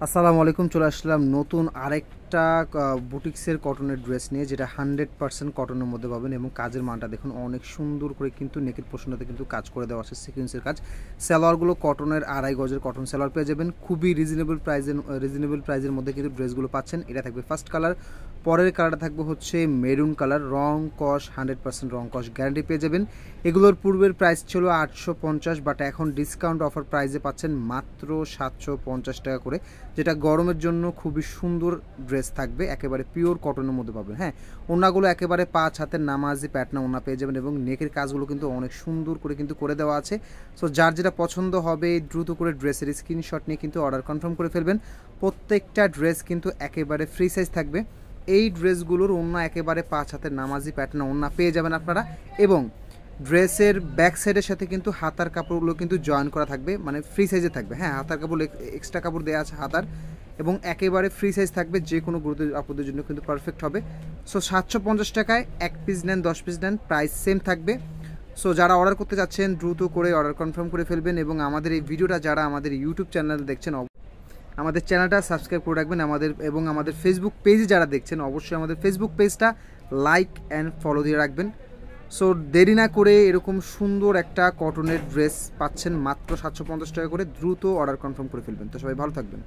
আসসালামু আলাইকুম। চলে আসলাম নতুন আরেকটা বুটিক্সের কটনের ড্রেস নিয়ে, যেটা 100% কটনের মধ্যে পাবেন এবং কাজের মানটা দেখুন অনেক সুন্দর করে কিন্তু নেকের পোর্শনটাতে কিন্তু কাজ করে দেওয়া আছে, সিকোয়েন্সের কাজ। সালোয়ারগুলো কটনের 2.5 গজের কটন সালোয়ার পেয়ে যাবেন খুবই রিজনেবল প্রাইজের মধ্যে কিন্তু ড্রেসগুলো পাচ্ছেন। এটা থাকবে ফার্স্ট কালার, পরের কালারটা থাকবে হচ্ছে মেরুন কালার। রং কস 100% রং কস গ্যারান্টি পেয়ে যাবেন। এগুলোর পূর্বের প্রাইস ছিল 850, বাট এখন ডিসকাউন্ট অফার প্রাইসে পাচ্ছেন মাত্র 750 টাকা করে, যেটা গরমের জন্য খুবই সুন্দর ড্রেস থাকবে, একেবারে পিওর কটনের মধ্যে পাবেন। হ্যাঁ, ওনাগুলো একেবারে 5 হাতের নামাজি প্যাটার্ন ওনা পেয়ে যাবেন এবং নেকের কাজগুলো কিন্তু অনেক সুন্দর করে কিন্তু করে দেওয়া আছে। সো যার যেটা পছন্দ হবে দ্রুত করে ড্রেসের স্ক্রিনশট নিয়ে কিন্তু অর্ডার কনফার্ম করে ফেলবেন। প্রত্যেকটা ড্রেস কিন্তু একেবারে ফ্রি সাইজ থাকবে। এই ড্রেসগুলোর ওনা একেবারে 5 হাতের নামাজি প্যাটার্ন ওনা পেয়ে যাবেন আপনারা, এবং ড্রেসের ব্যাক সাইডের সাথে কিন্তু হাতার কাপড়গুলো কিন্তু জয়েন করা থাকবে, মানে ফ্রি সাইজে থাকবে। হ্যাঁ, হাতার কাপড় এক্সট্রা কাপড় দেওয়া আছে হাতার, এবং একেবারে ফ্রি সাইজ থাকবে, যে কোনো গুরুত্ব আপদের জন্য কিন্তু পারফেক্ট হবে। সো 750 টাকায় 1 পিস নেন 10 পিস নেন, প্রাইস সেম থাকবে। সো যারা অর্ডার করতে যাচ্ছেন দ্রুত করে অর্ডার কনফার্ম করে ফেলবেন, এবং আমাদের এই ভিডিওটা যারা আমাদের ইউটিউব চ্যানেল দেখছেন আমাদের চ্যানেলটা সাবস্ক্রাইব করে রাখবেন। আমাদের ফেসবুক পেজে যারা দেখছেন অবশ্যই আমাদের ফেসবুক পেজটা লাইক অ্যান্ড ফলো দিয়ে রাখবেন। সো দেরি না করে এরকম সুন্দর একটা কটনের ড্রেস পাচ্ছেন মাত্র 750 টাকা করে, দ্রুত অর্ডার কনফার্ম করে ফেলবেন। তো সবাই ভালো থাকবেন।